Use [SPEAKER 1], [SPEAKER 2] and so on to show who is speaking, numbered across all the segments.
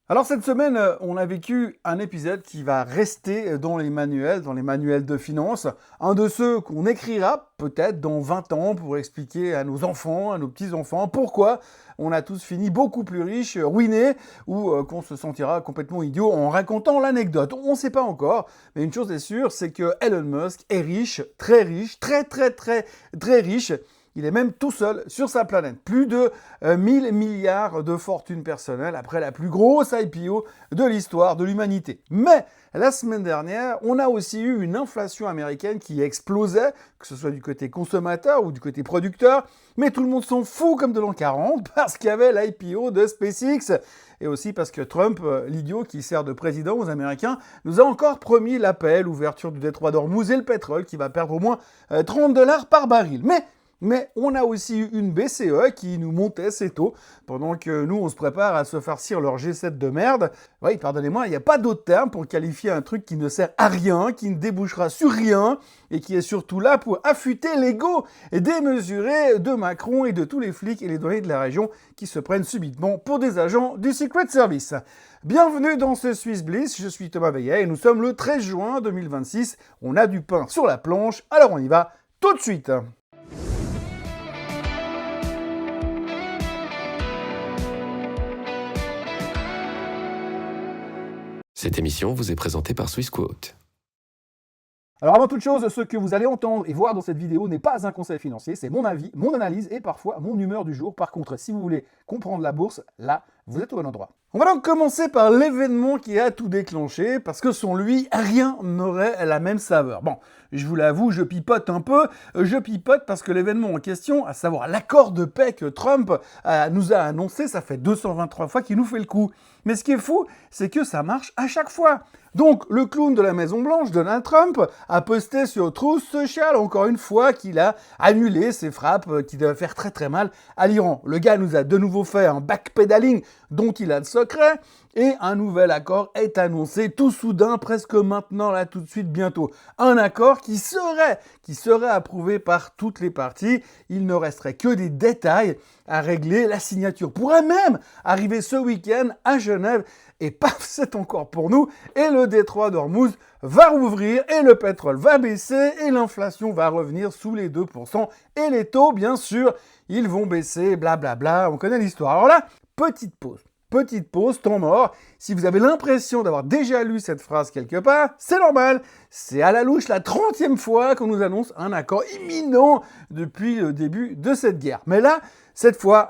[SPEAKER 1] Alors cette semaine, on a vécu un épisode qui va rester dans les manuels de finance, un de ceux qu'on écrira peut-être dans 20 ans pour expliquer à nos enfants, à nos petits-enfants, pourquoi on a tous fini beaucoup plus riches, ruinés, ou qu'on se sentira complètement idiot en racontant l'anecdote. On ne sait pas encore, mais une chose est sûre, c'est que Elon Musk est riche, très riche. Il est même tout seul sur sa planète. Plus de 1000 milliards de fortune personnelle après la plus grosse IPO de l'histoire de l'humanité. Mais la semaine dernière, on a aussi eu une inflation américaine qui explosait, que ce soit du côté consommateur ou du côté producteur. Mais tout le monde s'en fout comme de l'an 40 parce qu'il y avait l'IPO de SpaceX. Et aussi parce que Trump, l'idiot qui sert de président aux Américains, nous a encore promis la paix, l'ouverture du détroit d'Ormuz et le pétrole qui va perdre au moins $30 par baril. Mais on a aussi eu une BCE qui nous montait ses taux pendant que nous, on se prépare à se farcir leur G7 de merde. Oui, pardonnez-moi, il n'y a pas d'autre terme pour qualifier un truc qui ne sert à rien, qui ne débouchera sur rien et qui est surtout là pour affûter l'ego démesuré de Macron et de tous les flics et les douaniers de la région qui se prennent subitement pour des agents du Secret Service. Bienvenue dans ce Swiss Bliss, je suis Thomas Veillet et nous sommes le 13 juin 2026. On a du pain sur la planche, alors on y va tout de suite.
[SPEAKER 2] Cette émission vous est présentée par Swissquote.
[SPEAKER 1] Alors avant toute chose, ce que vous allez entendre et voir dans cette vidéo n'est pas un conseil financier, c'est mon avis, mon analyse et parfois mon humeur du jour. Par contre, si vous voulez comprendre la bourse, là, vous êtes au bon endroit. On va donc commencer par l'événement qui a tout déclenché, parce que sans lui, rien n'aurait la même saveur. Bon, je vous l'avoue, je pipote un peu. Je pipote parce que l'événement en question, à savoir l'accord de paix que Trump nous a annoncé, ça fait 223 fois qu'il nous fait le coup. Mais ce qui est fou, c'est que ça marche à chaque fois. Donc, le clown de la Maison-Blanche, Donald Trump, a posté sur Truth Social, encore une fois, qu'il a annulé ses frappes qui devaient faire très mal à l'Iran. Le gars nous a de nouveau fait un backpedaling dont il a le secret, et un nouvel accord est annoncé tout soudain, presque maintenant, là, tout de suite, bientôt. Un accord qui serait approuvé par toutes les parties. Il ne resterait que des détails à régler. La signature pourrait même arriver ce week-end à Genève. Et paf, c'est encore pour nous. Et le détroit d'Ormuz va rouvrir, et le pétrole va baisser, et l'inflation va revenir sous les 2%. Et les taux, bien sûr, ils vont baisser, blablabla. On connaît l'histoire. Alors là, petite pause, temps mort. Si vous avez l'impression d'avoir déjà lu cette phrase quelque part, c'est normal. C'est à la louche la 30e fois qu'on nous annonce un accord imminent depuis le début de cette guerre. Mais là, cette fois,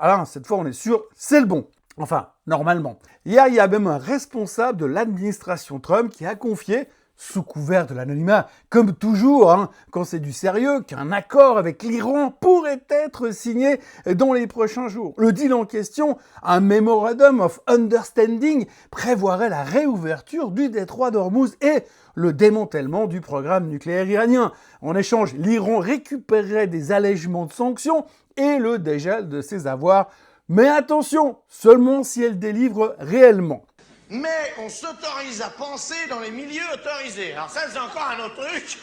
[SPEAKER 1] on est sûr, c'est le bon. Enfin, normalement. Hier, il y a même un responsable de l'administration Trump qui a confié, sous couvert de l'anonymat, comme toujours, quand c'est du sérieux, qu'un accord avec l'Iran pourrait être signé dans les prochains jours. Le deal en question, un Memorandum of Understanding, prévoirait la réouverture du détroit d'Ormuz et le démantèlement du programme nucléaire iranien. En échange, l'Iran récupérerait des allègements de sanctions et le dégel de ses avoirs. Mais attention, seulement si elle délivre réellement.
[SPEAKER 3] Mais on s'autorise à penser dans les milieux autorisés. Alors ça, c'est encore un autre truc.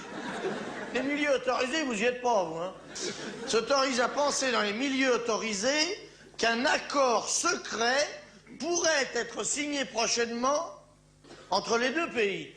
[SPEAKER 3] Les milieux autorisés, vous y êtes pas, vous, S'autorise à penser dans les milieux autorisés qu'un accord secret pourrait être signé prochainement entre les deux pays.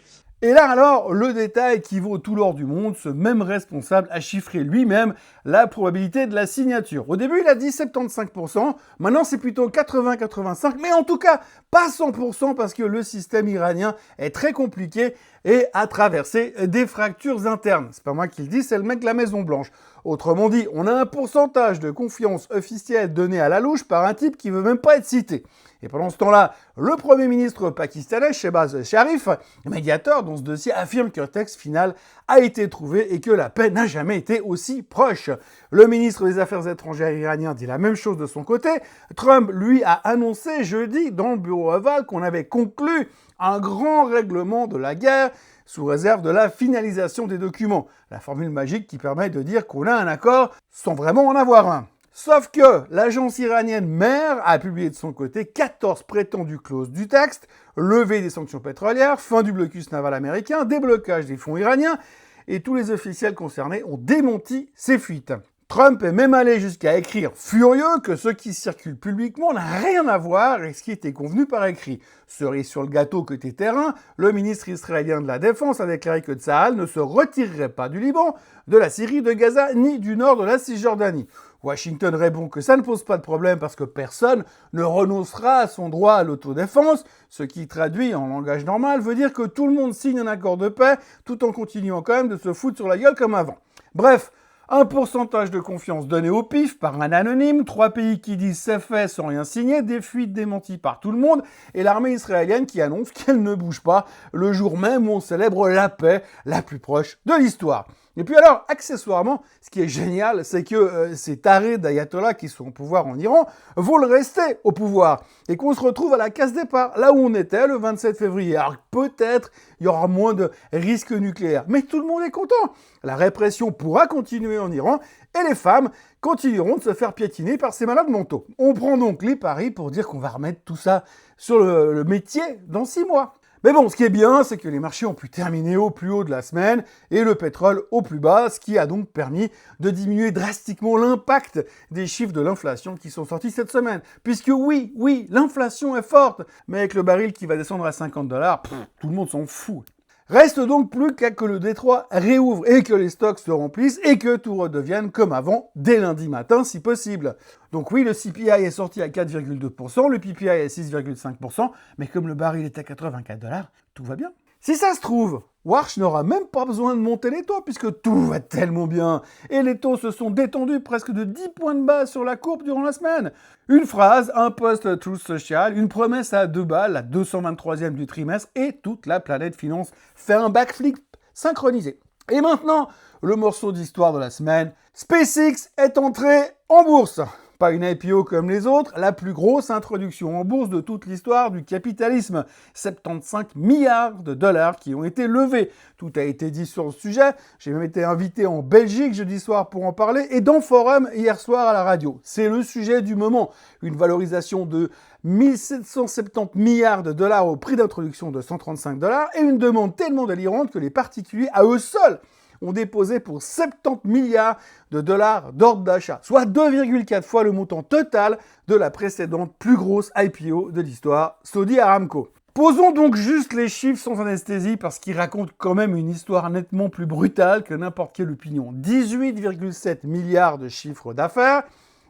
[SPEAKER 1] Et là alors, le détail qui vaut tout l'or du monde, ce même responsable a chiffré lui-même la probabilité de la signature. Au début, il a dit 75%, maintenant c'est plutôt 80-85%, mais en tout cas, pas 100% parce que le système iranien est très compliqué et a traversé des fractures internes. C'est pas moi qui le dis, c'est le mec de la Maison-Blanche. Autrement dit, on a un pourcentage de confiance officielle donné à la louche par un type qui veut même pas être cité. Et pendant ce temps-là, le Premier ministre pakistanais, Shehbaz Sharif, médiateur dans ce dossier, affirme qu'un texte final a été trouvé et que la paix n'a jamais été aussi proche. Le ministre des Affaires étrangères iranien dit la même chose de son côté. Trump, lui, a annoncé jeudi dans le bureau ovale qu'on avait conclu un grand règlement de la guerre sous réserve de la finalisation des documents. La formule magique qui permet de dire qu'on a un accord sans vraiment en avoir un. Sauf que l'agence iranienne MER a publié de son côté 14 prétendues clauses du texte, levée des sanctions pétrolières, fin du blocus naval américain, déblocage des fonds iraniens, et tous les officiels concernés ont démenti ces fuites. Trump est même allé jusqu'à écrire furieux que ce qui circule publiquement n'a rien à voir avec ce qui était convenu par écrit. Cerise sur le gâteau côté terrain, le ministre israélien de la Défense a déclaré que Tsahal ne se retirerait pas du Liban, de la Syrie, de Gaza, ni du nord de la Cisjordanie. Washington répond que ça ne pose pas de problème parce que personne ne renoncera à son droit à l'autodéfense, ce qui traduit en langage normal veut dire que tout le monde signe un accord de paix tout en continuant quand même de se foutre sur la gueule comme avant. Bref, un pourcentage de confiance donné au pif par un anonyme, 3 pays qui disent c'est fait sans rien signer, des fuites démenties par tout le monde, et l'armée israélienne qui annonce qu'elle ne bouge pas le jour même où on célèbre la paix la plus proche de l'histoire. Et puis alors, accessoirement, ce qui est génial, c'est que ces tarés d'ayatollahs qui sont au pouvoir en Iran veulent rester au pouvoir et qu'on se retrouve à la case départ, là où on était le 27 février. Alors peut-être il y aura moins de risques nucléaires, mais tout le monde est content. La répression pourra continuer en Iran et les femmes continueront de se faire piétiner par ces malades mentaux. On prend donc les paris pour dire qu'on va remettre tout ça sur le métier dans 6 mois. Mais bon, ce qui est bien, c'est que les marchés ont pu terminer au plus haut de la semaine et le pétrole au plus bas, ce qui a donc permis de diminuer drastiquement l'impact des chiffres de l'inflation qui sont sortis cette semaine. Puisque oui, l'inflation est forte, mais avec le baril qui va descendre à $50, tout le monde s'en fout. Reste donc plus qu'à que le Détroit réouvre et que les stocks se remplissent et que tout redevienne comme avant dès lundi matin si possible. Donc oui, le CPI est sorti à 4,2%, le PPI à 6,5%, mais comme le baril est à $84, tout va bien. Si ça se trouve, Warsh n'aura même pas besoin de monter les taux puisque tout va tellement bien. Et les taux se sont détendus presque de 10 points de base sur la courbe durant la semaine. Une phrase, un post Truth Social, une promesse à 2 balles, la 223e du trimestre, et toute la planète finance fait un backflip synchronisé. Et maintenant, le morceau d'histoire de la semaine. SpaceX est entré en bourse. Pas une IPO comme les autres, la plus grosse introduction en bourse de toute l'histoire du capitalisme. 75 milliards de dollars qui ont été levés. Tout a été dit sur le sujet. J'ai même été invité en Belgique jeudi soir pour en parler et dans Forum hier soir à la radio. C'est le sujet du moment. Une valorisation de 1770 milliards de dollars au prix d'introduction de 135 dollars et une demande tellement délirante que les particuliers, à eux seuls, ont déposé pour 70 milliards de dollars d'ordre d'achat, soit 2,4 fois le montant total de la précédente plus grosse IPO de l'histoire, Saudi Aramco. Posons donc juste les chiffres sans anesthésie parce qu'ils racontent quand même une histoire nettement plus brutale que n'importe quelle opinion. 18,7 milliards de chiffre d'affaires,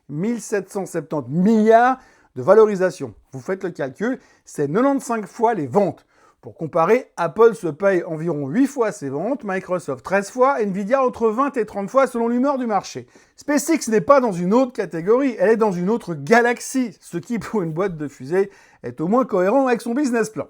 [SPEAKER 1] 1770 milliards de valorisation. Vous faites le calcul, c'est 95 fois les ventes. Pour comparer, Apple se paye environ 8 fois ses ventes, Microsoft 13 fois, Nvidia entre 20 et 30 fois selon l'humeur du marché. SpaceX n'est pas dans une autre catégorie, elle est dans une autre galaxie, ce qui pour une boîte de fusée est au moins cohérent avec son business plan.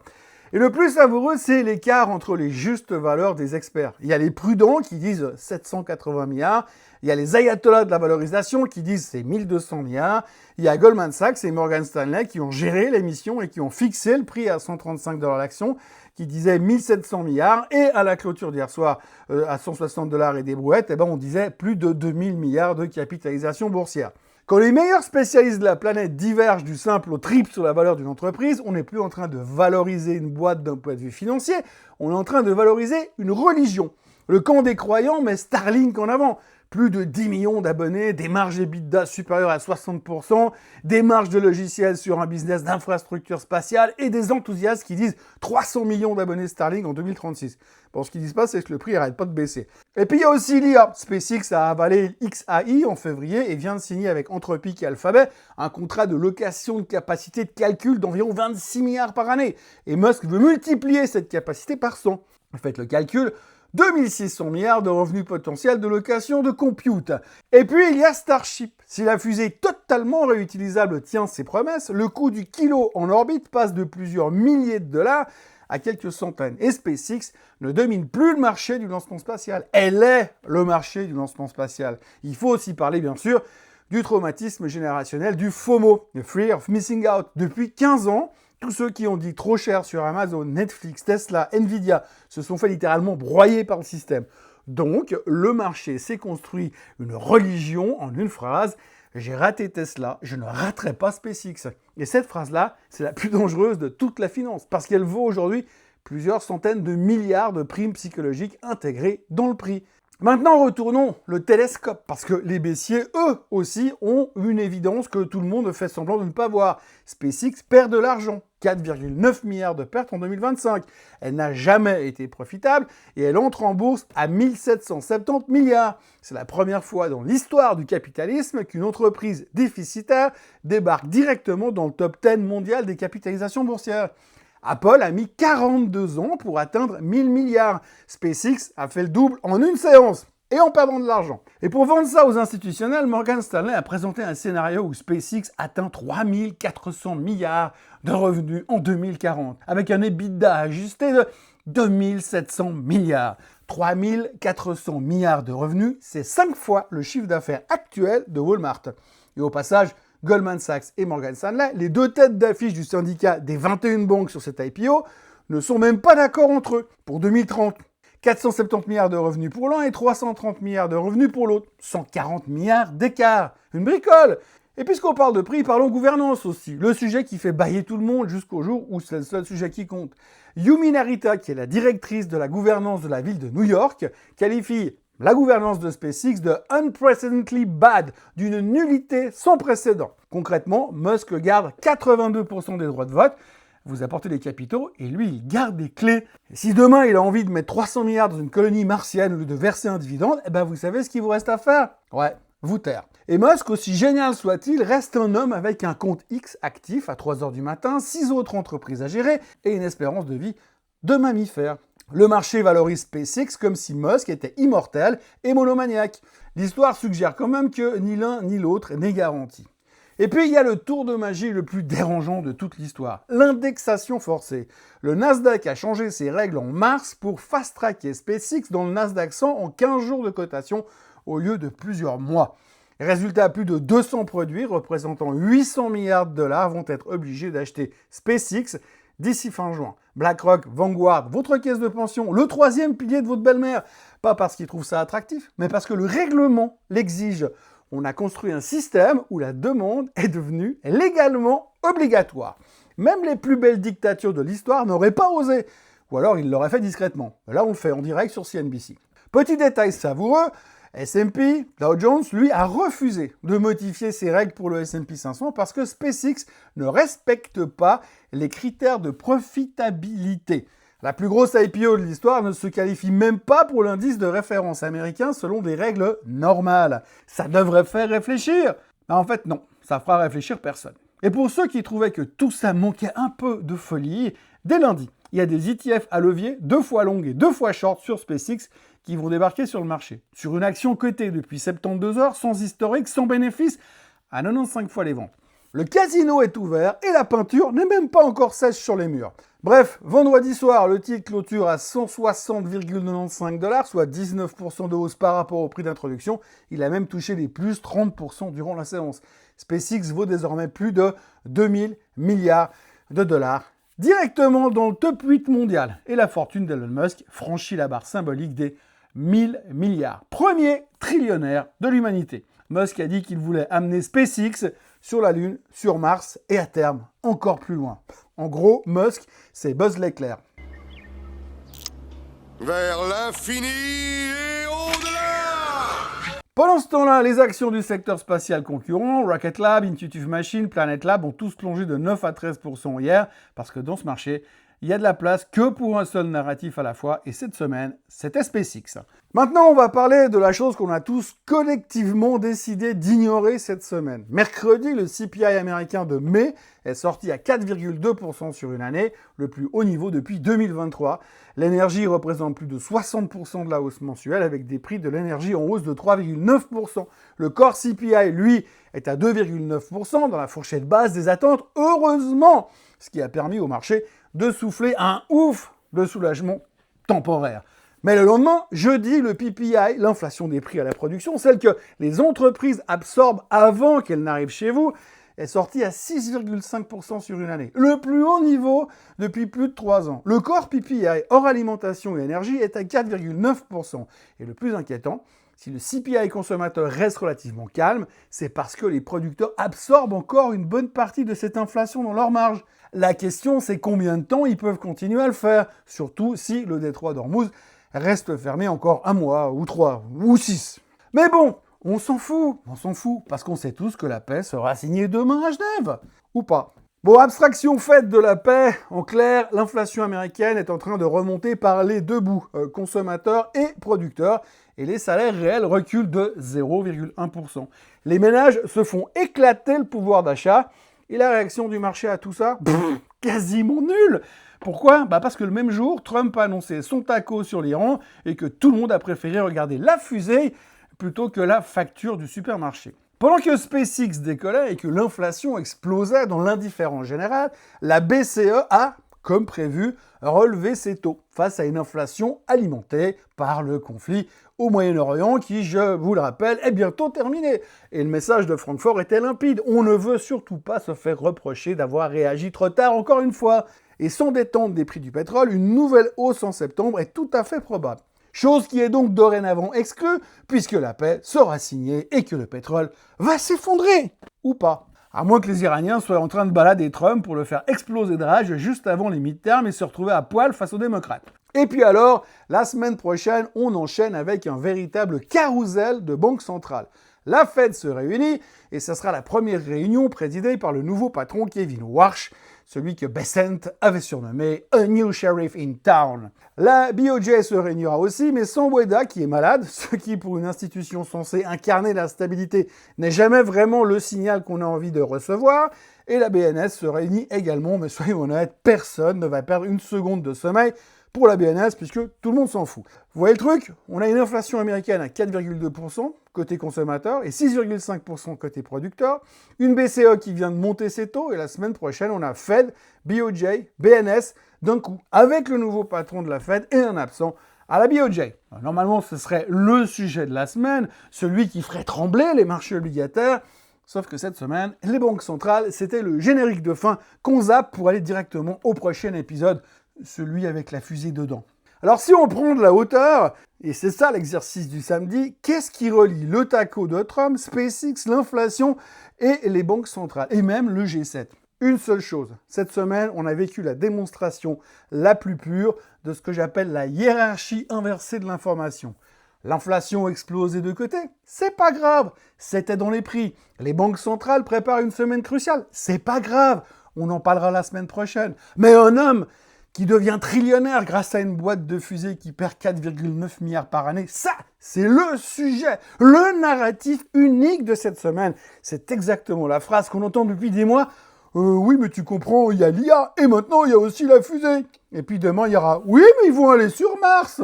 [SPEAKER 1] Et le plus savoureux, c'est l'écart entre les justes valeurs des experts. Il y a les prudents qui disent 780 milliards, il y a les ayatollahs de la valorisation qui disent c'est 1200 milliards, il y a Goldman Sachs et Morgan Stanley qui ont géré l'émission et qui ont fixé le prix à 135 $ l'action, qui disaient 1700 milliards, et à la clôture d'hier soir, à 160 $ et des brouettes, on disait plus de 2000 milliards de capitalisation boursière. Quand les meilleurs spécialistes de la planète divergent du simple au triple sur la valeur d'une entreprise, on n'est plus en train de valoriser une boîte d'un point de vue financier, on est en train de valoriser une religion. Le camp des croyants met Starlink en avant. Plus de 10 millions d'abonnés, des marges EBITDA supérieures à 60%, des marges de logiciels sur un business d'infrastructure spatiale et des enthousiastes qui disent 300 millions d'abonnés Starlink en 2036. Bon, ce qu'ils disent pas, c'est que le prix n'arrête pas de baisser. Et puis il y a aussi l'IA. SpaceX a avalé XAI en février et vient de signer avec Anthropic et Alphabet un contrat de location de capacité de calcul d'environ 26 milliards par année. Et Musk veut multiplier cette capacité par 100. Faites le calcul. 2600 milliards de revenus potentiels de location de compute. Et puis il y a Starship. Si la fusée totalement réutilisable tient ses promesses, le coût du kilo en orbite passe de plusieurs milliers de dollars à quelques centaines. Et SpaceX ne domine plus le marché du lancement spatial. Elle est le marché du lancement spatial. Il faut aussi parler bien sûr du traumatisme générationnel, du FOMO, le Fear of Missing Out. Depuis 15 ans, tous ceux qui ont dit trop cher sur Amazon, Netflix, Tesla, Nvidia se sont fait littéralement broyer par le système. Donc, le marché s'est construit une religion en une phrase « J'ai raté Tesla, je ne raterai pas SpaceX ». Et cette phrase-là, c'est la plus dangereuse de toute la finance, parce qu'elle vaut aujourd'hui plusieurs centaines de milliards de primes psychologiques intégrées dans le prix. Maintenant, retournons le télescope, parce que les baissiers, eux aussi, ont une évidence que tout le monde fait semblant de ne pas voir. SpaceX perd de l'argent, 4,9 milliards de pertes en 2025. Elle n'a jamais été profitable et elle entre en bourse à 1770 milliards. C'est la première fois dans l'histoire du capitalisme qu'une entreprise déficitaire débarque directement dans le top 10 mondial des capitalisations boursières. Apple a mis 42 ans pour atteindre 1000 milliards. SpaceX a fait le double en une séance, et en perdant de l'argent. Et pour vendre ça aux institutionnels, Morgan Stanley a présenté un scénario où SpaceX atteint 3400 milliards de revenus en 2040, avec un EBITDA ajusté de 2700 milliards. 3400 milliards de revenus, c'est 5 fois le chiffre d'affaires actuel de Walmart. Et au passage, Goldman Sachs et Morgan Stanley, les deux têtes d'affiche du syndicat des 21 banques sur cette IPO, ne sont même pas d'accord entre eux. Pour 2030, 470 milliards de revenus pour l'un et 330 milliards de revenus pour l'autre. 140 milliards d'écart. Une bricole. Et puisqu'on parle de prix, parlons gouvernance aussi. Le sujet qui fait bâiller tout le monde jusqu'au jour où c'est le seul sujet qui compte. Yumi Narita, qui est la directrice de la gouvernance de la ville de New York, qualifie la gouvernance de SpaceX de « unprecedentedly bad », d'une nullité sans précédent. Concrètement, Musk garde 82% des droits de vote, vous apportez des capitaux, et lui, il garde des clés. Et si demain, il a envie de mettre 300 milliards dans une colonie martienne au lieu de verser un dividende, eh ben vous savez ce qu'il vous reste à faire? Ouais, vous taire. Et Musk, aussi génial soit-il, reste un homme avec un compte X actif à 3h du matin, 6 autres entreprises à gérer, et une espérance de vie de mammifère. Le marché valorise SpaceX comme si Musk était immortel et monomaniaque. L'histoire suggère quand même que ni l'un ni l'autre n'est garanti. Et puis il y a le tour de magie le plus dérangeant de toute l'histoire, l'indexation forcée. Le Nasdaq a changé ses règles en mars pour fast-tracker SpaceX dans le Nasdaq 100 en 15 jours de cotation au lieu de plusieurs mois. Résultat, plus de 200 produits représentant 800 milliards de dollars vont être obligés d'acheter SpaceX d'ici fin juin. BlackRock, Vanguard, votre caisse de pension, le troisième pilier de votre belle-mère. Pas parce qu'ils trouvent ça attractif, mais parce que le règlement l'exige. On a construit un système où la demande est devenue légalement obligatoire. Même les plus belles dictatures de l'histoire n'auraient pas osé. Ou alors ils l'auraient fait discrètement. Là, on le fait en direct sur CNBC. Petit détail savoureux, S&P, Dow Jones, lui, a refusé de modifier ses règles pour le S&P 500 parce que SpaceX ne respecte pas les critères de profitabilité. La plus grosse IPO de l'histoire ne se qualifie même pas pour l'indice de référence américain selon des règles normales. Ça devrait faire réfléchir. Mais en fait, non, ça fera réfléchir personne. Et pour ceux qui trouvaient que tout ça manquait un peu de folie, dès lundi, il y a des ETF à levier 2 fois longues et 2 fois short sur SpaceX qui vont débarquer sur le marché. Sur une action cotée depuis 72 heures, sans historique, sans bénéfice, à 95 fois les ventes. Le casino est ouvert et la peinture n'est même pas encore sèche sur les murs. Bref, vendredi soir, le titre clôture à 160,95 $, soit 19% de hausse par rapport au prix d'introduction. Il a même touché les plus 30% durant la séance. SpaceX vaut désormais plus de 2000 milliards de dollars directement dans le top 8 mondial. Et la fortune d'Elon Musk franchit la barre symbolique des 1000 milliards. Premier trillionnaire de l'humanité. Musk a dit qu'il voulait amener SpaceX sur la Lune, sur Mars et à terme, encore plus loin. En gros, Musk, c'est Buzz l'éclair.
[SPEAKER 4] Vers l'infini et au-delà!
[SPEAKER 1] Pendant ce temps-là, les actions du secteur spatial concurrent, Rocket Lab, Intuitive Machines, Planet Lab, ont tous plongé de 9 à 13% hier, parce que dans ce marché, il y a de la place que pour un seul narratif à la fois, et cette semaine, c'était SpaceX. Maintenant, on va parler de la chose qu'on a tous collectivement décidé d'ignorer cette semaine. Mercredi, le CPI américain de mai est sorti à 4,2% sur une année, le plus haut niveau depuis 2023. L'énergie représente plus de 60% de la hausse mensuelle, avec des prix de l'énergie en hausse de 3,9%. Le core CPI, lui, est à 2,9% dans la fourchette basse des attentes, heureusement, ce qui a permis au marché de souffler un ouf de soulagement temporaire. Mais le lendemain, jeudi, le PPI, l'inflation des prix à la production, celle que les entreprises absorbent avant qu'elle n'arrive chez vous, est sorti à 6,5% sur une année. Le plus haut niveau depuis plus de 3 ans. Le core PPI, hors alimentation et énergie, est à 4,9%. Et le plus inquiétant, si le CPI consommateur reste relativement calme, c'est parce que les producteurs absorbent encore une bonne partie de cette inflation dans leur marge. La question, c'est combien de temps ils peuvent continuer à le faire, surtout si le détroit d'Ormuz reste fermé encore 1 mois, ou 3, ou 6. Mais bon, on s'en fout, parce qu'on sait tous que la paix sera signée demain à Genève, ou pas. Bon, abstraction faite de la paix, en clair, l'inflation américaine est en train de remonter par les deux bouts, consommateurs et producteurs, et les salaires réels reculent de 0,1%. Les ménages se font éclater le pouvoir d'achat, et la réaction du marché à tout ça, quasiment nulle. Pourquoi ? Parce que le même jour, Trump a annoncé son taco sur l'Iran, et que tout le monde a préféré regarder la fusée plutôt que la facture du supermarché. Pendant que SpaceX décollait et que l'inflation explosait dans l'indifférence générale, la BCE a, comme prévu, relevé ses taux face à une inflation alimentée par le conflit au Moyen-Orient qui, je vous le rappelle, est bientôt terminé. Et le message de Francfort était limpide. On ne veut surtout pas se faire reprocher d'avoir réagi trop tard encore une fois. Et sans détente des prix du pétrole, une nouvelle hausse en septembre est tout à fait probable. Chose qui est donc dorénavant exclue, puisque la paix sera signée et que le pétrole va s'effondrer. Ou pas. À moins que les Iraniens soient en train de balader Trump pour le faire exploser de rage juste avant les midterms et se retrouver à poil face aux démocrates. Et puis alors, la semaine prochaine, on enchaîne avec un véritable carrousel de banques centrales. La Fed se réunit et ce sera la première réunion présidée par le nouveau patron Kevin Warsh, celui que Bessent avait surnommé « A New Sheriff in Town ». La BOJ se réunira aussi, mais sans Ueda qui est malade, ce qui pour une institution censée incarner la stabilité n'est jamais vraiment le signal qu'on a envie de recevoir, et la BNS se réunit également, mais soyons honnêtes, personne ne va perdre une seconde de sommeil pour la BNS, puisque tout le monde s'en fout. Vous voyez le truc ? On a une inflation américaine à 4,2% côté consommateur et 6,5% côté producteur, une BCE qui vient de monter ses taux, et la semaine prochaine, on a Fed, BOJ, BNS d'un coup, avec le nouveau patron de la Fed et un absent à la BOJ. Normalement, ce serait le sujet de la semaine, celui qui ferait trembler les marchés obligataires, sauf que cette semaine, les banques centrales, c'était le générique de fin qu'on zappe pour aller directement au prochain épisode, celui avec la fusée dedans. Alors si on prend de la hauteur, et c'est ça l'exercice du samedi, qu'est-ce qui relie le taco de Trump, SpaceX, l'inflation et les banques centrales, et même le G7 ? Une seule chose, cette semaine, on a vécu la démonstration la plus pure de ce que j'appelle la hiérarchie inversée de l'information. L'inflation explosait de côté, c'est pas grave, c'était dans les prix. Les banques centrales préparent une semaine cruciale, c'est pas grave, on en parlera la semaine prochaine. Mais un homme qui devient trillionnaire grâce à une boîte de fusées qui perd 4,9 milliards par année, ça, c'est le sujet, le narratif unique de cette semaine. C'est exactement la phrase qu'on entend depuis des mois. Oui, mais tu comprends, il y a l'IA, et maintenant il y a aussi la fusée. Et puis demain, il y aura, oui, mais ils vont aller sur Mars.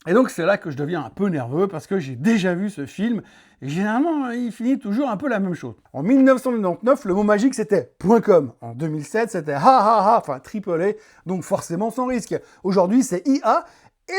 [SPEAKER 1] Et donc c'est là que je deviens un peu nerveux, parce que j'ai déjà vu ce film, et généralement, il finit toujours un peu la même chose. En 1999, le mot magique, c'était .com. En 2007, c'était ha ha ha, enfin triple A, donc forcément sans risque. Aujourd'hui, c'est IA,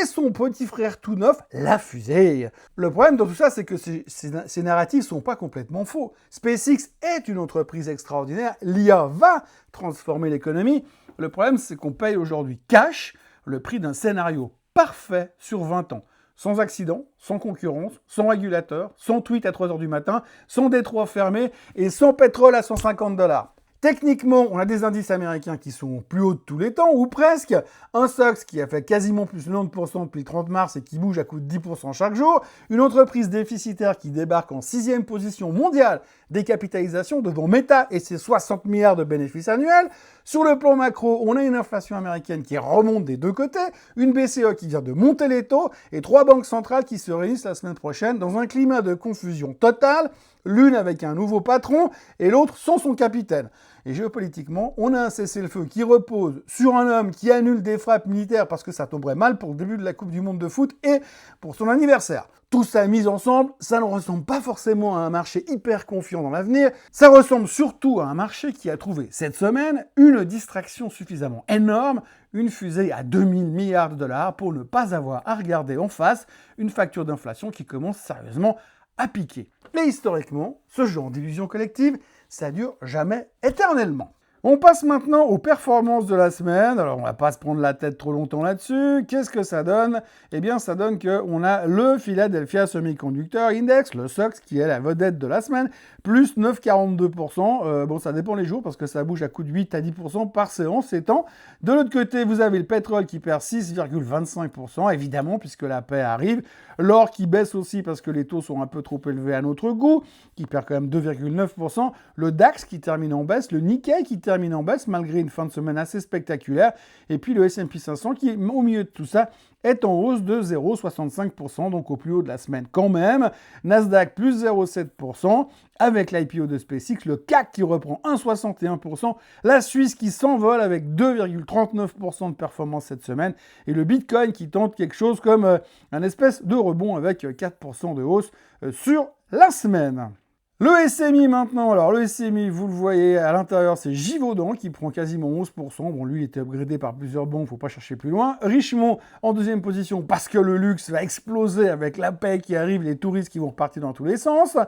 [SPEAKER 1] et son petit frère tout neuf, la fusée. Le problème dans tout ça, c'est que ces narratifs sont pas complètement faux. SpaceX est une entreprise extraordinaire, l'IA va transformer l'économie. Le problème, c'est qu'on paye aujourd'hui cash le prix d'un scénario parfait sur 20 ans. Sans accident, sans concurrence, sans régulateur, sans tweet à 3h du matin, sans détroit fermé et sans pétrole à $150. Techniquement, on a des indices américains qui sont plus hauts de tous les temps, ou presque. Un SOX qui a fait quasiment plus de 90% depuis le 30 mars et qui bouge à coup de 10% chaque jour. Une entreprise déficitaire qui débarque en 6e position mondiale des capitalisations devant Meta et ses 60 milliards de bénéfices annuels. Sur le plan macro, on a une inflation américaine qui remonte des deux côtés, une BCE qui vient de monter les taux et 3 banques centrales qui se réunissent la semaine prochaine dans un climat de confusion totale, l'une avec un nouveau patron et l'autre sans son capitaine. Et géopolitiquement, on a un cessez-le-feu qui repose sur un homme qui annule des frappes militaires parce que ça tomberait mal pour le début de la Coupe du Monde de foot et pour son anniversaire. Tout ça mis ensemble, ça ne ressemble pas forcément à un marché hyper confiant dans l'avenir, ça ressemble surtout à un marché qui a trouvé cette semaine une distraction suffisamment énorme, une fusée à 2000 milliards de dollars pour ne pas avoir à regarder en face une facture d'inflation qui commence sérieusement à piquer. Et historiquement, ce genre d'illusion collective, ça dure jamais éternellement. On passe maintenant aux performances de la semaine. Alors, on va pas se prendre la tête trop longtemps là-dessus. Qu'est-ce que ça donne? Eh bien, ça donne qu'on a le Philadelphia Semiconductor Index, le SOX, qui est la vedette de la semaine, plus 9,42%. Bon, ça dépend les jours parce que ça bouge à coup de 8 à 10% par séance ces temps. De l'autre côté, vous avez le pétrole qui perd 6,25%, évidemment, puisque la paix arrive. L'or qui baisse aussi parce que les taux sont un peu trop élevés à notre goût, qui perd quand même 2,9%. Le DAX qui termine en baisse, le Nikkei qui termine en baisse malgré une fin de semaine assez spectaculaire. Et puis le S&P 500 qui, au milieu de tout ça, est en hausse de 0,65%, donc au plus haut de la semaine quand même. Nasdaq plus 0,7%, avec l'IPO de SpaceX, le CAC qui reprend 1,61%, la Suisse qui s'envole avec 2,39% de performance cette semaine, et le Bitcoin qui tente quelque chose comme un espèce de rebond avec 4% de hausse sur la semaine. Le SMI maintenant, alors le SMI, vous le voyez, à l'intérieur, c'est Givaudan qui prend quasiment 11%. Bon, lui, il était upgradé par plusieurs banques, faut pas chercher plus loin. Richemont en deuxième position parce que le luxe va exploser avec la paix qui arrive, les touristes qui vont repartir dans tous les sens.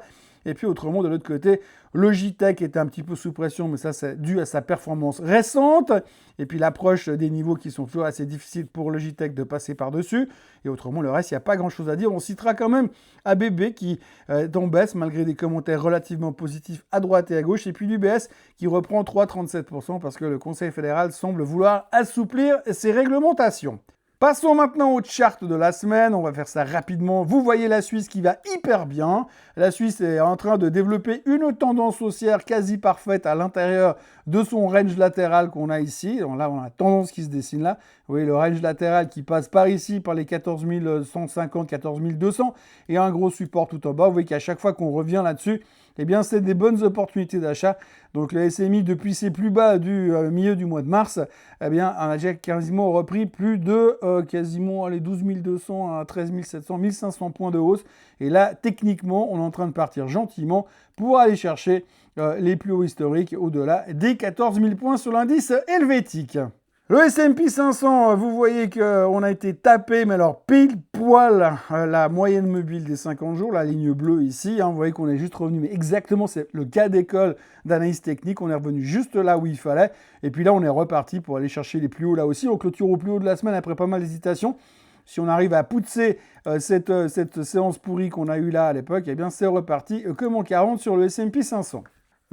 [SPEAKER 1] Et puis autrement, de l'autre côté, Logitech était un petit peu sous pression, mais ça c'est dû à sa performance récente. Et puis l'approche des niveaux qui sont toujours assez difficiles pour Logitech de passer par-dessus. Et autrement, le reste, il n'y a pas grand-chose à dire. On citera quand même ABB qui est en baisse malgré des commentaires relativement positifs à droite et à gauche. Et puis l'UBS qui reprend 3,37% parce que le Conseil fédéral semble vouloir assouplir ses réglementations. Passons maintenant au chart de la semaine, on va faire ça rapidement. Vous voyez la Suisse qui va hyper bien. La Suisse est en train de développer une tendance haussière quasi parfaite à l'intérieur de son range latéral qu'on a ici. Donc là, on a la tendance qui se dessine là. Vous voyez le range latéral qui passe par ici, par les 14 150, 14 200 et un gros support tout en bas. Vous voyez qu'à chaque fois qu'on revient là-dessus, eh bien, c'est des bonnes opportunités d'achat. Donc, le SMI, depuis ses plus bas du milieu du mois de mars, eh bien, a déjà quasiment repris plus de quasiment les 12 200 à 13 700, 1500 points de hausse. Et là, techniquement, on est en train de partir gentiment pour aller chercher les plus hauts historiques au-delà des 14 000 points sur l'indice helvétique. Le S&P 500, vous voyez qu'on a été tapé, mais alors pile poil la moyenne mobile des 50 jours, la ligne bleue ici, hein, vous voyez qu'on est juste revenu, mais exactement c'est le cas d'école d'analyse technique, on est revenu juste là où il fallait, et puis là on est reparti pour aller chercher les plus hauts là aussi, on clôture au plus haut de la semaine après pas mal d'hésitations. Si on arrive à pousser cette séance pourrie qu'on a eue là à l'époque, eh bien c'est reparti comme en 40 sur le S&P 500.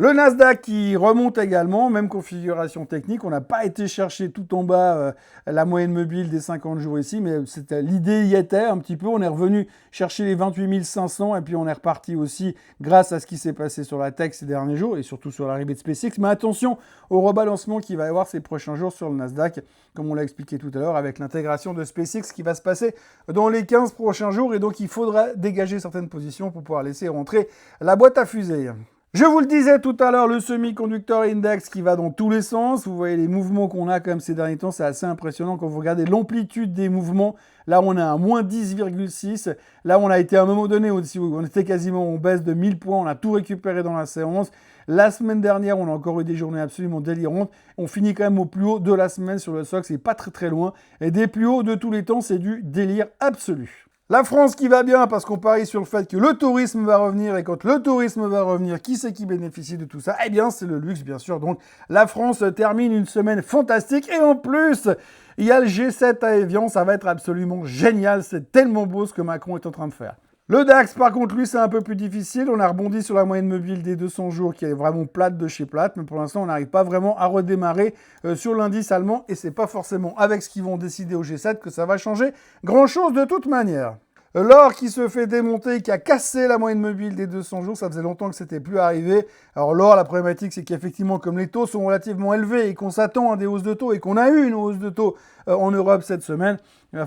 [SPEAKER 1] Le Nasdaq qui remonte également, même configuration technique, on n'a pas été chercher tout en bas la moyenne mobile des 50 jours ici, mais l'idée y était un petit peu, on est revenu chercher les 28 500 et puis on est reparti aussi grâce à ce qui s'est passé sur la tech ces derniers jours et surtout sur l'arrivée de SpaceX, mais attention au rebalancement qu'il va y avoir ces prochains jours sur le Nasdaq, comme on l'a expliqué tout à l'heure, avec l'intégration de SpaceX qui va se passer dans les 15 prochains jours et donc il faudra dégager certaines positions pour pouvoir laisser rentrer la boîte à fusée. Je vous le disais tout à l'heure, le Semiconductor Index qui va dans tous les sens. Vous voyez les mouvements qu'on a quand même ces derniers temps, c'est assez impressionnant quand vous regardez l'amplitude des mouvements. Là, on a un moins 10,6. Là, on a été à un moment donné aussi, on était quasiment en baisse de 1000 points. On a tout récupéré dans la séance. La semaine dernière, on a encore eu des journées absolument délirantes. On finit quand même au plus haut de la semaine sur le SOX, c'est pas très loin. Et des plus hauts de tous les temps, c'est du délire absolu. La France qui va bien parce qu'on parie sur le fait que le tourisme va revenir et quand le tourisme va revenir, qui c'est qui bénéficie de tout ça? Eh bien, c'est le luxe, bien sûr. Donc, la France termine une semaine fantastique et en plus, il y a le G7 à Évian. Ça va être absolument génial. C'est tellement beau ce que Macron est en train de faire. Le DAX, par contre, lui, c'est un peu plus difficile. On a rebondi sur la moyenne mobile des 200 jours qui est vraiment plate de chez plate, mais pour l'instant, on n'arrive pas vraiment à redémarrer sur l'indice allemand et c'est pas forcément avec ce qu'ils vont décider au G7 que ça va changer grand-chose de toute manière. L'or qui se fait démonter, qui a cassé la moyenne mobile des 200 jours, ça faisait longtemps que c'était plus arrivé. Alors l'or, la problématique, c'est qu'effectivement, comme les taux sont relativement élevés et qu'on s'attend à des hausses de taux et qu'on a eu une hausse de taux en Europe cette semaine,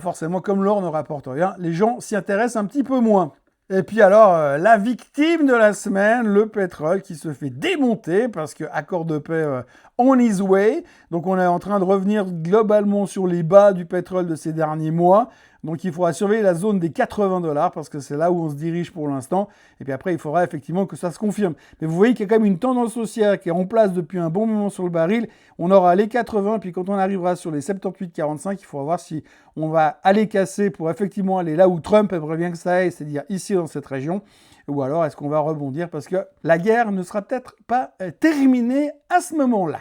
[SPEAKER 1] forcément, comme l'or ne rapporte rien, les gens s'y intéressent un petit peu moins. Et puis alors, la victime de la semaine, le pétrole qui se fait démonter parce que accord de paix on his way. Donc on est en train de revenir globalement sur les bas du pétrole de ces derniers mois. Donc il faudra surveiller la zone des 80 $ parce que c'est là où on se dirige pour l'instant. Et puis après, il faudra effectivement que ça se confirme. Mais vous voyez qu'il y a quand même une tendance haussière qui est en place depuis un bon moment sur le baril. On aura les 80, puis quand on arrivera sur les 78,45, il faudra voir si on va aller casser pour effectivement aller là où Trump aimerait bien que ça aille, c'est-à-dire ici dans cette région. Ou alors est-ce qu'on va rebondir parce que la guerre ne sera peut-être pas terminée à ce moment-là.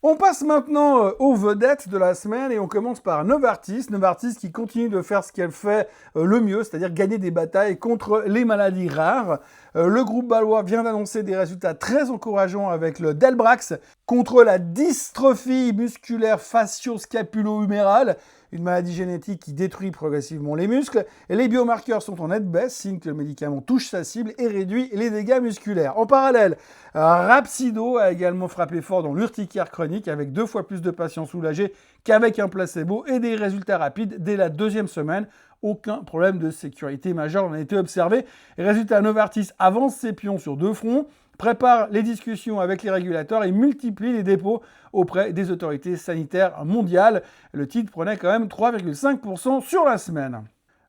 [SPEAKER 1] On passe maintenant aux vedettes de la semaine et on commence par Novartis. Novartis qui continue de faire ce qu'elle fait le mieux, c'est-à-dire gagner des batailles contre les maladies rares. Le groupe bâlois vient d'annoncer des résultats très encourageants avec le Delbrax contre la dystrophie musculaire fascio-scapulo-humérale, une maladie génétique qui détruit progressivement les muscles. Et les biomarqueurs sont en nette baisse, signe que le médicament touche sa cible et réduit les dégâts musculaires. En parallèle, Rapsido a également frappé fort dans l'urticaire chronique avec 2 fois plus de patients soulagés qu'avec un placebo et des résultats rapides dès la 2e semaine. Aucun problème de sécurité majeur n'a été observé. Résultat, Novartis avance ses pions sur 2 fronts, prépare les discussions avec les régulateurs et multiplie les dépôts auprès des autorités sanitaires mondiales. Le titre prenait quand même 3,5% sur la semaine.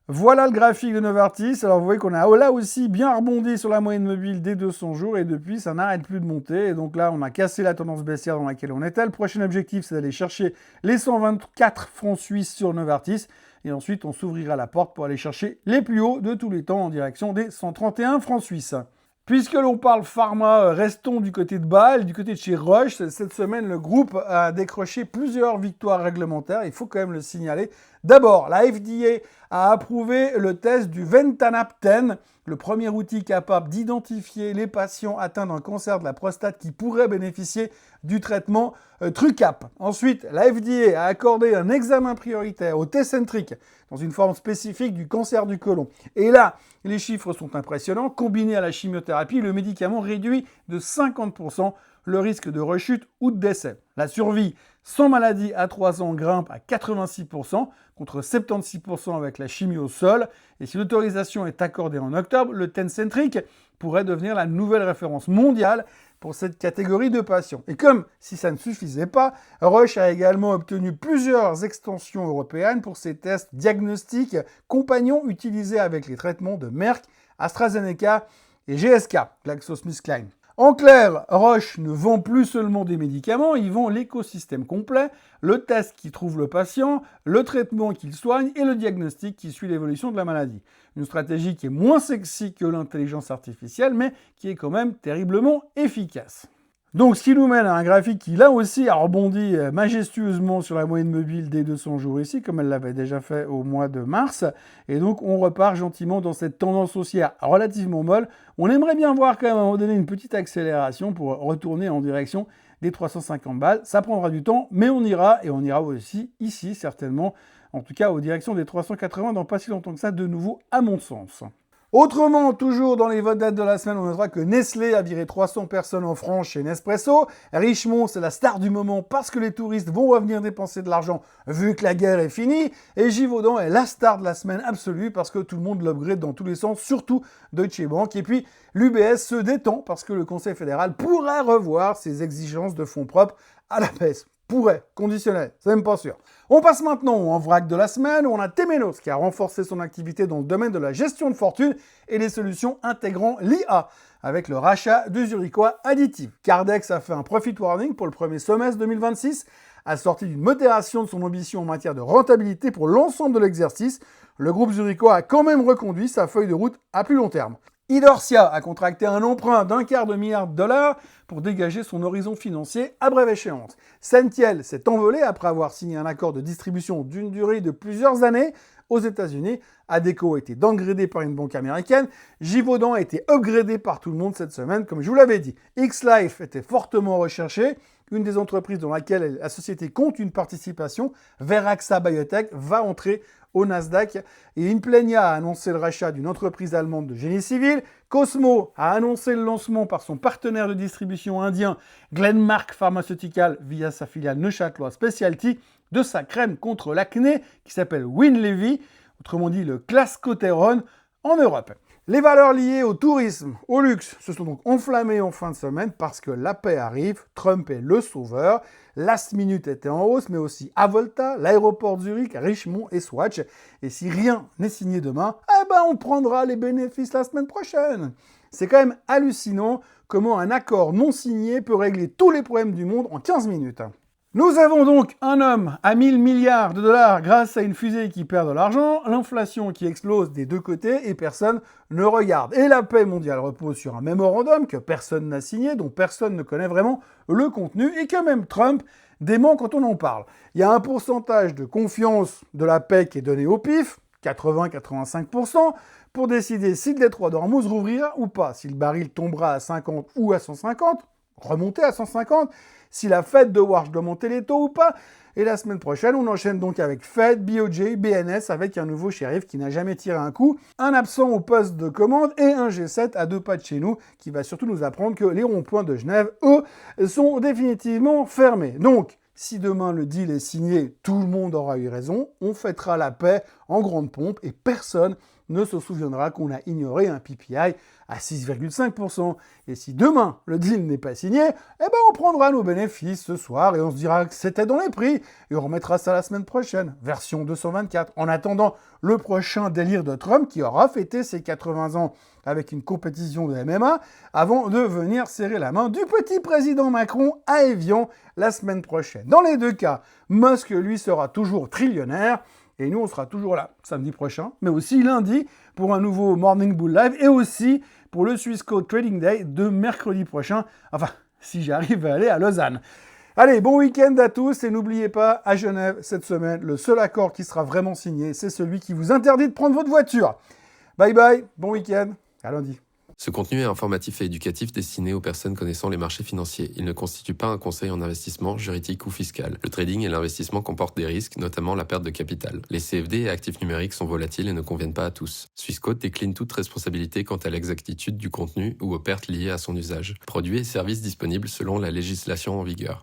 [SPEAKER 1] Voilà le graphique de Novartis. Alors vous voyez qu'on a là aussi bien rebondi sur la moyenne mobile des 200 jours et depuis ça n'arrête plus de monter. Et donc là on a cassé la tendance baissière dans laquelle on était. Le prochain objectif c'est d'aller chercher les 124 francs suisses sur Novartis. Et ensuite on s'ouvrira la porte pour aller chercher les plus hauts de tous les temps en direction des 131 francs suisses. Puisque l'on parle pharma, restons du côté de Bâle, du côté de chez Roche. Cette semaine, le groupe a décroché plusieurs victoires réglementaires, il faut quand même le signaler. D'abord, la FDA a approuvé le test du Ventanap 10, le premier outil capable d'identifier les patients atteints d'un cancer de la prostate qui pourraient bénéficier du traitement Trucap. Ensuite, la FDA a accordé un examen prioritaire au Tecentriq dans une forme spécifique du cancer du côlon. Et là, les chiffres sont impressionnants. Combiné à la chimiothérapie, le médicament réduit de 50% le risque de rechute ou de décès. La survie sans maladie à 3 ans grimpe à 86%, contre 76% avec la chimio au sol. Et si l'autorisation est accordée en octobre, le Tecentriq pourrait devenir la nouvelle référence mondiale pour cette catégorie de patients. Et comme si ça ne suffisait pas, Roche a également obtenu plusieurs extensions européennes pour ses tests diagnostiques compagnons utilisés avec les traitements de Merck, AstraZeneca et GSK, GlaxoSmithKline. En clair, Roche ne vend plus seulement des médicaments, il vend l'écosystème complet, le test qui trouve le patient, le traitement qu'il soigne et le diagnostic qui suit l'évolution de la maladie. Une stratégie qui est moins sexy que l'intelligence artificielle, mais qui est quand même terriblement efficace. Donc, ce qui nous mène à un graphique qui, là aussi, a rebondi majestueusement sur la moyenne mobile des 200 jours ici, comme elle l'avait déjà fait au mois de mars. Et donc, on repart gentiment dans cette tendance haussière relativement molle. On aimerait bien voir quand même à un moment donné une petite accélération pour retourner en direction des 350 balles. Ça prendra du temps, mais on ira, et on ira aussi ici, certainement, en tout cas, aux directions des 380 dans pas si longtemps que ça, de nouveau, à mon sens. Autrement, toujours dans les vedettes de la semaine, on notera que Nestlé a viré 300 personnes en France chez Nespresso. Richemont, c'est la star du moment parce que les touristes vont revenir dépenser de l'argent vu que la guerre est finie. Et Givaudan est la star de la semaine absolue parce que tout le monde l'upgrade dans tous les sens, surtout Deutsche Bank. Et puis, l'UBS se détend parce que le Conseil fédéral pourrait revoir ses exigences de fonds propres à la baisse. Pourrait, conditionnel, c'est même pas sûr. On passe maintenant en vrac de la semaine où on a Temenos qui a renforcé son activité dans le domaine de la gestion de fortune et les solutions intégrant l'IA avec le rachat du Zurichois Additiv. Cardex a fait un profit warning pour le premier semestre 2026, assorti d'une modération de son ambition en matière de rentabilité pour l'ensemble de l'exercice. Le groupe Zurichois a quand même reconduit sa feuille de route à plus long terme. Idorsia a contracté un emprunt d'1/4 milliard de dollars pour dégager son horizon financier à brève échéance. Sentiel s'est envolé après avoir signé un accord de distribution d'une durée de plusieurs années aux États-Unis. Adecco a été downgradé par une banque américaine. Givaudan a été upgradé par tout le monde cette semaine, comme je vous l'avais dit. X-Life était fortement recherché. Une des entreprises dans laquelle la société compte une participation, Veraxa Biotech, va entrer au Nasdaq. Et Implenia a annoncé le rachat d'une entreprise allemande de génie civil. Cosmo a annoncé le lancement par son partenaire de distribution indien Glenmark Pharmaceutical via sa filiale Neuchâtelois Specialty de sa crème contre l'acné qui s'appelle Winlevi, autrement dit le Clascoterone en Europe. Les valeurs liées au tourisme, au luxe, se sont donc enflammées en fin de semaine parce que la paix arrive, Trump est le sauveur, Last Minute était en hausse, mais aussi Avolta, l'aéroport de Zurich, Richemont et Swatch. Et si rien n'est signé demain, on prendra les bénéfices la semaine prochaine. C'est quand même hallucinant comment un accord non signé peut régler tous les problèmes du monde en 15 minutes. Nous avons donc un homme à 1000 milliards de dollars grâce à une fusée qui perd de l'argent, l'inflation qui explose des deux côtés et personne ne regarde. Et la paix mondiale repose sur un mémorandum que personne n'a signé, dont personne ne connaît vraiment le contenu et que même Trump dément quand on en parle. Il y a un pourcentage de confiance de la paix qui est donné au pif, 80-85%, pour décider si le détroit d'Ormuz rouvrira ou pas, si le baril tombera à 50 ou à 150, remonter à 150, si la Fed de Watch doit monter les taux ou pas. Et la semaine prochaine, on enchaîne donc avec Fed, BOJ, BNS, avec un nouveau shérif qui n'a jamais tiré un coup, un absent au poste de commande et un G7 à 2 pas de chez nous qui va surtout nous apprendre que les ronds-points de Genève, eux, sont définitivement fermés. Donc, si demain le deal est signé, tout le monde aura eu raison, on fêtera la paix en grande pompe et personne ne se souviendra qu'on a ignoré un PPI à 6,5%. Et si demain, le deal n'est pas signé, on prendra nos bénéfices ce soir et on se dira que c'était dans les prix et on remettra ça la semaine prochaine, version 224. En attendant le prochain délire de Trump qui aura fêté ses 80 ans avec une compétition de MMA avant de venir serrer la main du petit président Macron à Évian la semaine prochaine. Dans les deux cas, Musk, lui, sera toujours trillionnaire. Et nous, on sera toujours là samedi prochain, mais aussi lundi pour un nouveau Morning Bull Live et aussi pour le Swissquote Trading Day de mercredi prochain. Enfin, si j'arrive à aller à Lausanne. Allez, bon week-end à tous et n'oubliez pas, à Genève, cette semaine, le seul accord qui sera vraiment signé, c'est celui qui vous interdit de prendre votre voiture. Bye bye, bon week-end, à lundi.
[SPEAKER 2] Ce contenu est informatif et éducatif destiné aux personnes connaissant les marchés financiers. Il ne constitue pas un conseil en investissement, juridique ou fiscal. Le trading et l'investissement comportent des risques, notamment la perte de capital. Les CFD et actifs numériques sont volatiles et ne conviennent pas à tous. Swissquote décline toute responsabilité quant à l'exactitude du contenu ou aux pertes liées à son usage. Produits et services disponibles selon la législation en vigueur.